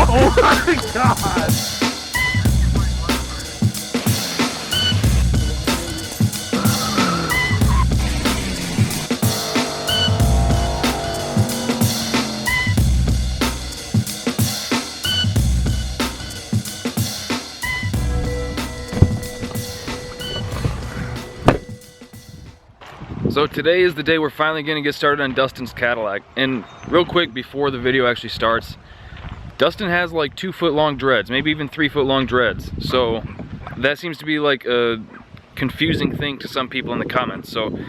Oh my god! So today is the day we're finally gonna get started on Dustin's Cadillac. And real quick before the video actually starts, Dustin has like 2 foot long dreads, maybe even 3 foot long dreads. So that seems to be like a confusing thing to some people in the comments. So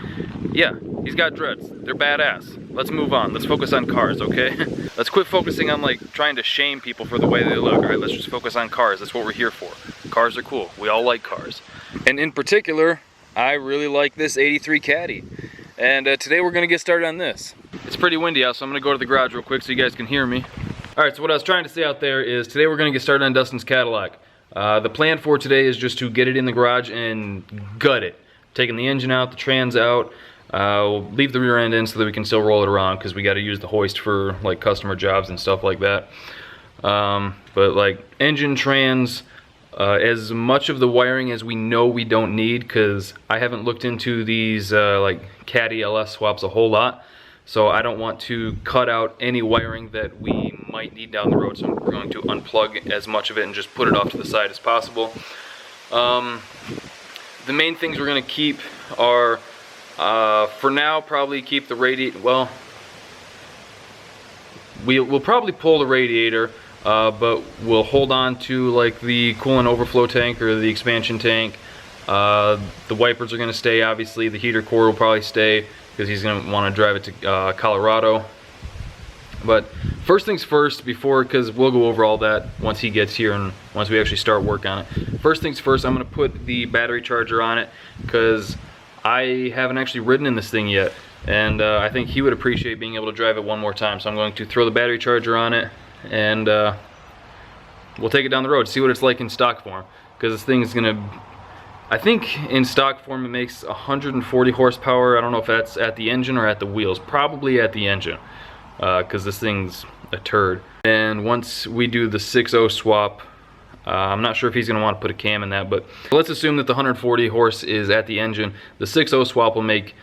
yeah, he's got dreads. They're badass. Let's move on. Let's focus on cars, okay? Let's quit focusing on like trying to shame people for the way they look, all right? Let's just focus on cars. That's what we're here for. Cars are cool. We all like cars. And in particular, I really like this 83 Caddy. And today we're gonna get started on this. It's pretty windy out, so I'm gonna go to the garage real quick so you guys can hear me. All right, so what I was trying to say out there is today we're gonna get started on Dustin's Cadillac. The plan for today is just to get it in the garage and gut it. Taking the engine out, the trans out, we'll leave the rear end in so that we can still roll it around because we gotta use the hoist for like customer jobs and stuff like that. But like engine, trans, as much of the wiring as we know we don't need, because I haven't looked into these like Caddy LS swaps a whole lot, so I don't want to cut out any wiring that we might need down the road, so I'm going to unplug as much of it and just put it off to the side as possible. The main things we're going to keep are, for now, probably keep the radiator. Well, we'll probably pull the radiator, but we'll hold on to like the coolant overflow tank or the expansion tank. The wipers are going to stay, obviously. The heater core will probably stay because he's going to want to drive it to Colorado. But first things first, because we'll go over all that once he gets here and once we actually start work on it. First things first, I'm going to put the battery charger on it because I haven't actually ridden in this thing yet. And I think he would appreciate being able to drive it one more time. So I'm going to throw the battery charger on it and we'll take it down the road, see what it's like in stock form. Because this thing is going to, I think in stock form it makes 140 horsepower. I don't know if that's at the engine or at the wheels. Probably at the engine, because this thing's a turd. And once we do the 6.0 swap, I'm not sure if he's going to want to put a cam in that, but let's assume that the 140 horse is at the engine. The 6.0 swap will make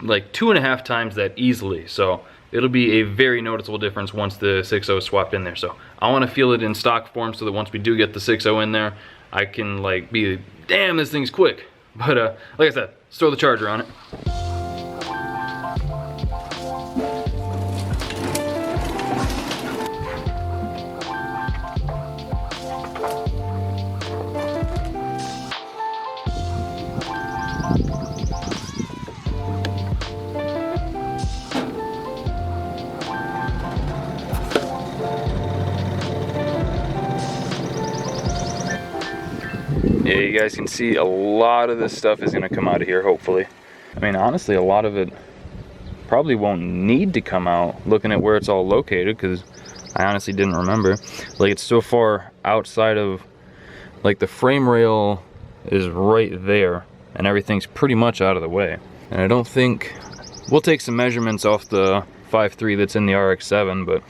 like 2.5 times that easily. So it'll be a very noticeable difference once the 6.0 is swapped in there. So I want to feel it in stock form so that once we do get the 6.0 in there, I can like be, damn, this thing's quick. But like I said, let's throw the charger on it. Yeah, you guys can see a lot of this stuff is going to come out of here, hopefully. I mean, honestly, a lot of it probably won't need to come out, looking at where it's all located, because I honestly didn't remember. Like, it's so far outside of, like, the frame rail is right there, and everything's pretty much out of the way. And I don't think, we'll take some measurements off the 5.3 that's in the RX-7, but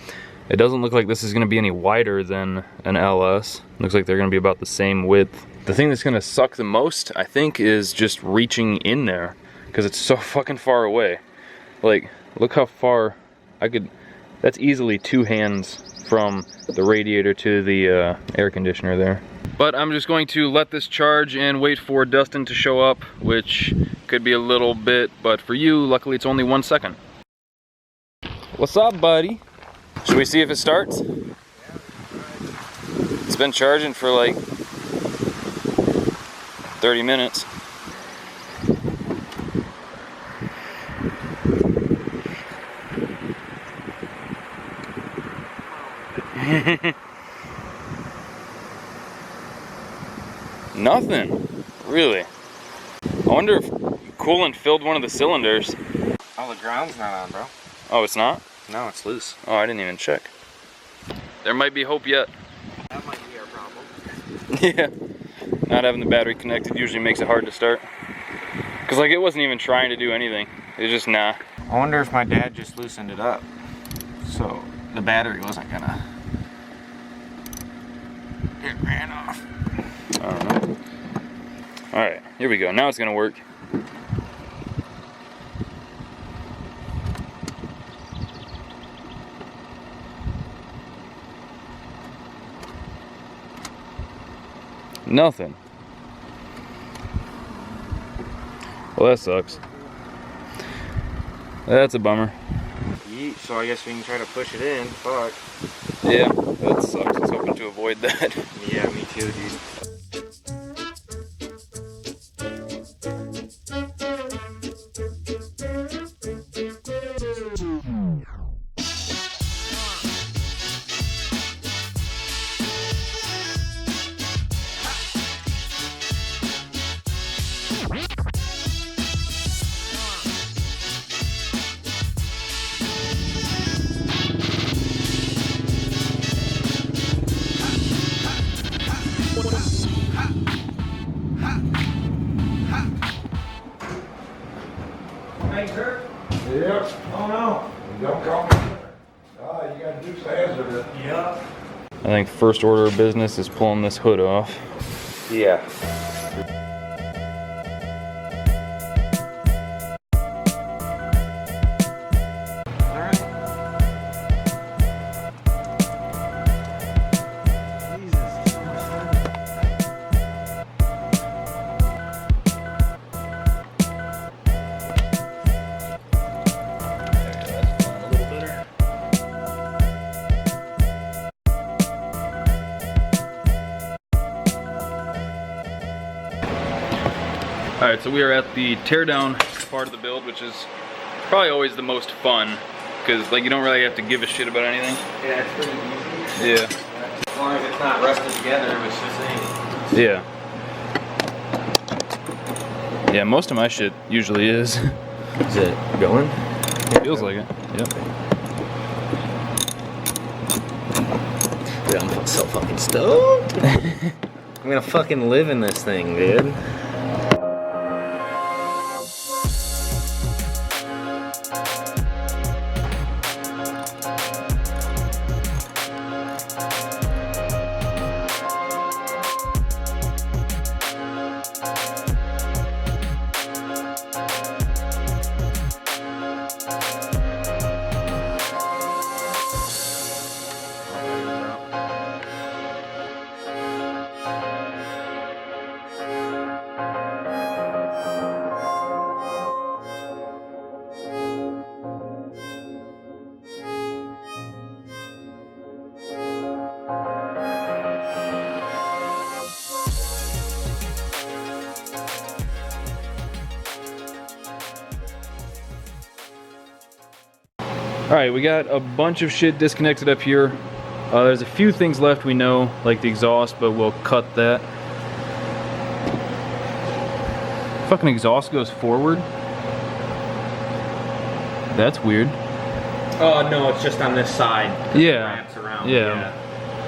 it doesn't look like this is going to be any wider than an LS. Looks like they're going to be about the same width. The thing that's going to suck the most, I think, is just reaching in there, because it's so fucking far away. Like, look how far I could, that's easily 2 hands from the radiator to the air conditioner there. But I'm just going to let this charge and wait for Dustin to show up, which could be a little bit, but for you, luckily it's only 1 second. What's up, buddy? Should we see if it starts? It's been charging for like 30 minutes. Nothing, really. I wonder if coolant filled one of the cylinders. Oh, the ground's not on, bro. Oh, it's not? No, it's loose. Oh, I didn't even check. There might be hope yet. That might be our problem. Yeah. Not having the battery connected usually makes it hard to start. Because like it wasn't even trying to do anything. It was just nah. I wonder if my dad just loosened it up. So the battery wasn't gonna It ran off. I don't know. Alright, here we go. Now it's gonna work. Nothing. Well, that sucks. That's a bummer. Yeet, so I guess we can try to push it in. Fuck. Yeah, that sucks. I was hoping to avoid that. Yeah, me too, dude. Hey, Kurt? Yep. Oh, no. Don't call me. Oh, you got Duke's hands with it. Yep. I think first order of business is pulling this hood off. Yeah. Alright, so we are at the teardown part of the build, which is probably always the most fun, because like you don't really have to give a shit about anything. Yeah, it's pretty easy. Yeah. As long as it's not rusted together, which this ain't. Yeah. Yeah, most of my shit usually is. Is it going? Feels like it. Yep. Dude, I'm so fucking stoked. I'm gonna fucking live in this thing, dude. Alright, we got a bunch of shit disconnected up here. There's a few things left we know, like the exhaust, but we'll cut that. Fucking exhaust goes forward. That's weird. Oh no, it's just on this side. Yeah. It ramps around. Yeah.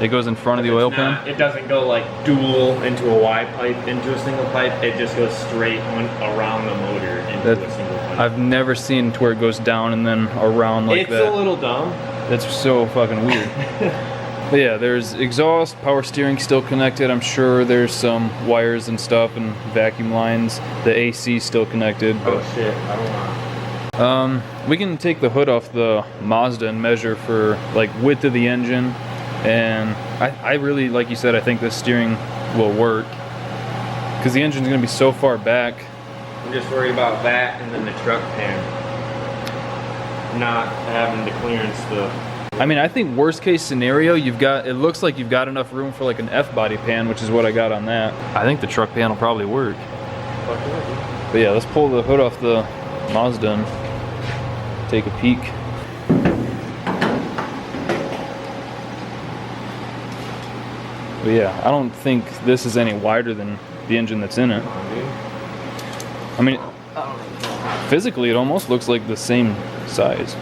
It goes in front of the oil pan? It doesn't go like dual into a Y pipe into a single pipe. It just goes straight around the motor into a single pipe. I've never seen to where it goes down and then around like that. It's a little dumb. That's so fucking weird. But yeah, there's exhaust, power steering still connected. I'm sure there's some wires and stuff and vacuum lines. The AC still connected. But, Oh shit, I don't know. we can take the hood off the Mazda and measure for like width of the engine. And I really, like you said, I think the steering will work. Because the engine's gonna be so far back. I'm just worried about that and then the truck pan. Not having the clearance to... I mean, I think worst case scenario, it looks like you've got enough room for like an F-body pan, which is what I got on that. I think the truck pan will probably work. But yeah, let's pull the hood off the Mazda and take a peek. But yeah, I don't think this is any wider than the engine that's in it. I mean, physically it almost looks like the same size.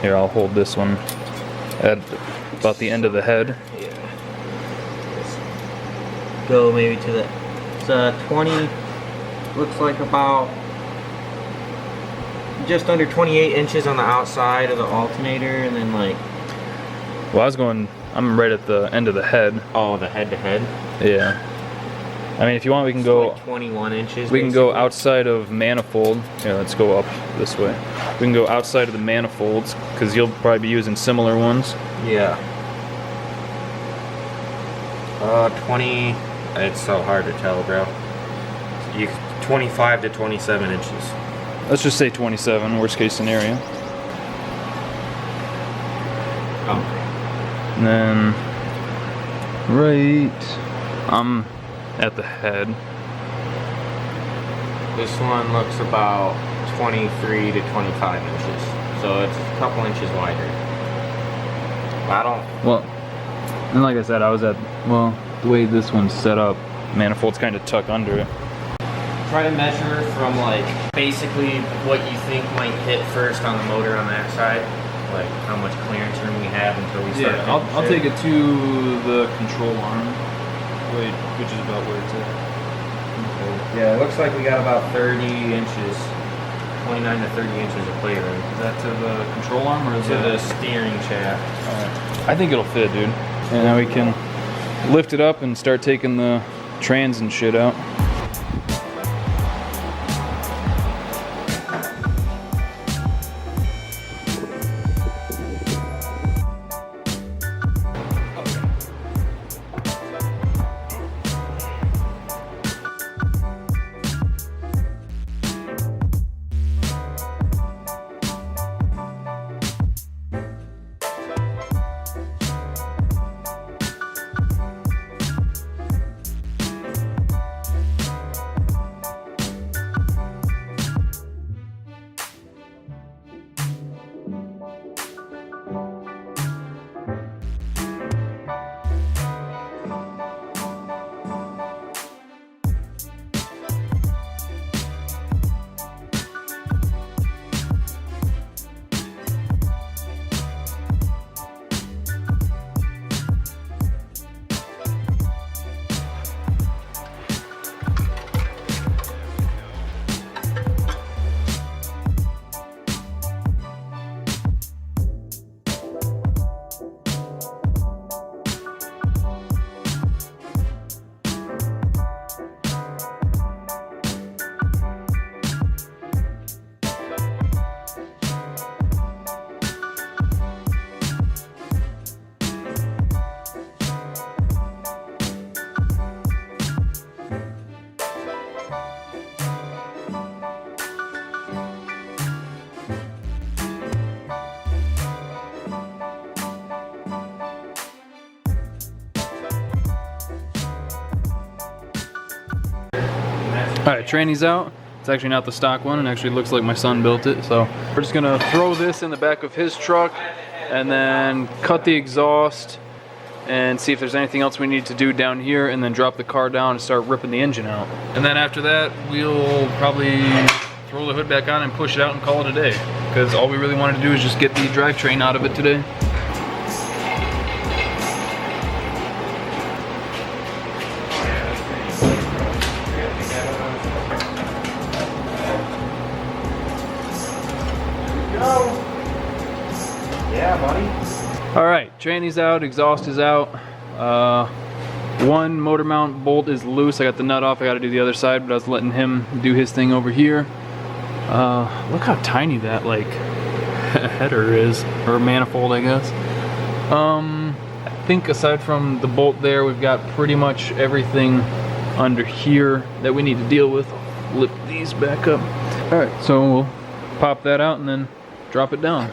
Here, I'll hold this one at about the end of the head. Yeah. Go maybe to the... It's 20... Looks like about... Just under 28 inches on the outside of the alternator, and then like I'm right at the end of the head. Oh, the head-to-head? Yeah. I mean, if you want, we can go like 21 inches. We can go outside of manifold. Yeah, let's go up this way. We can go outside of the manifolds because you'll probably be using similar ones. Yeah. 20. It's so hard to tell, bro. 25 to 27 inches. Let's just say 27, worst case scenario. Oh. And then right, I'm at the head. This one looks about 23 to 25 inches. So it's a couple inches wider. I don't... Well, and like I said, I was at, well, the way this one's set up, manifold's kind of tucked under it. Try to measure from like basically what you think might hit first on the motor on that side. Like how much clearance room we have until we start. Yeah, I'll take it to the control arm, which is about where it's at. Yeah, it looks like we got about 30 inches, 29 to 30 inches of playroom. Is that to the control arm or is To it the steering shaft. Alright. I think it'll fit, dude. And now we can lift it up and start taking the trans and shit out. Alright, tranny's out. It's actually not the stock one, and actually looks like my son built it. So we're just gonna throw this in the back of his truck and then cut the exhaust and see if there's anything else we need to do down here, and then drop the car down and start ripping the engine out. And then after that, we'll probably throw the hood back on and push it out and call it a day. Because all we really wanted to do is just get the drivetrain out of it today. Yeah, buddy. Alright, tranny's out, exhaust is out. One motor mount bolt is loose. I got the nut off, I gotta do the other side, but I was letting him do his thing over here. Look how tiny that like header is, or manifold I guess. I think aside from the bolt there, we've got pretty much everything under here that we need to deal with. I'll flip these back up. Alright, so we'll pop that out and then drop it down.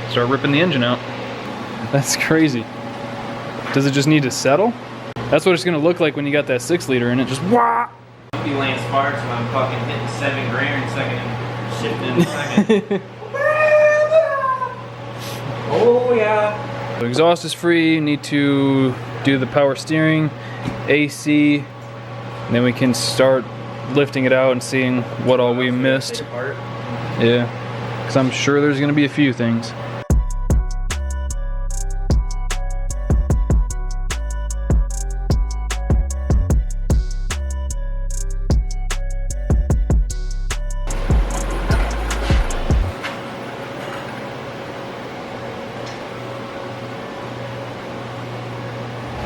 Start ripping the engine out. That's crazy. Does it just need to settle? That's what it's gonna look like when you got that 6-liter in it. Just wah! Be laying sparks when I'm fucking hitting 7 grand second and shifting in a second. Oh yeah. The exhaust is free. Need to do the power steering, AC, and then we can start lifting it out and seeing what all we missed. Yeah, because I'm sure there's gonna be a few things.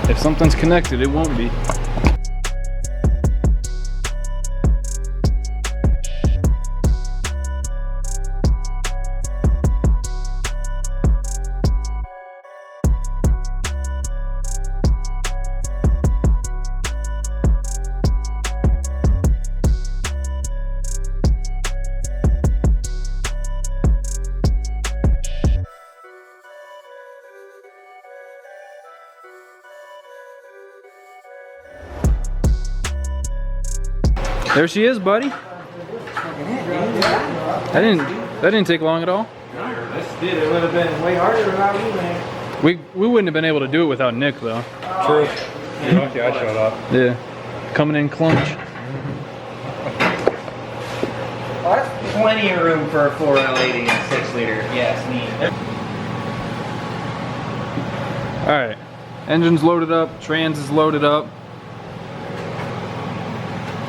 If something's connected, it won't be. There she is, buddy. That didn't take long at all. This did. It would have been way harder without you, man. We wouldn't have been able to do it without Nick, though. True. You're lucky I showed up. Yeah, coming in clutch. Well, that's plenty of room for a 4L80 and 6 liter. Yes, neat. All right, engine's loaded up, trans is loaded up.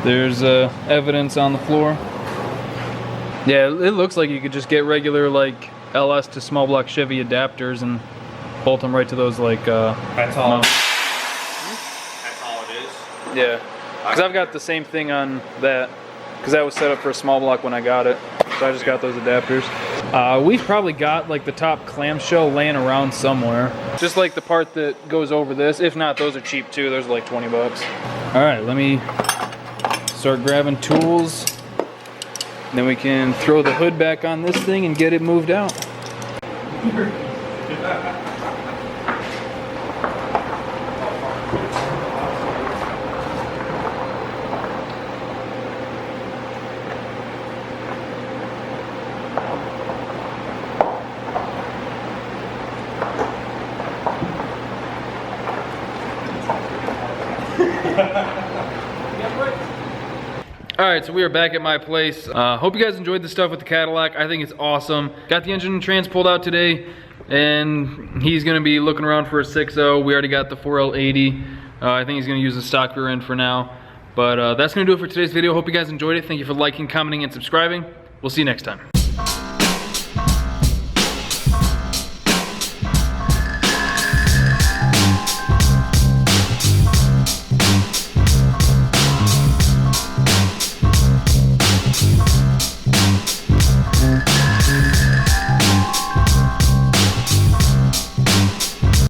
There's evidence on the floor. Yeah, it looks like you could just get regular like LS to small block Chevy adapters and bolt them right to those like. That's all. That's all it is. Yeah, because I've got the same thing on that, because that was set up for a small block when I got it. So I just got those adapters. We've probably got like the top clamshell laying around somewhere. Just like the part that goes over this. If not, those are cheap too. Those are like 20 bucks. All right, let me start grabbing tools. Then we can throw the hood back on this thing and get it moved out. Alright, so we are back at my place. Hope you guys enjoyed the stuff with the Cadillac. I think it's awesome. Got the engine and trans pulled out today, and he's gonna be looking around for a 6.0. We already got the 4L80. I think he's gonna use the stock rear end for now. But that's gonna do it for today's video. Hope you guys enjoyed it. Thank you for liking, commenting, and subscribing. We'll see you next time.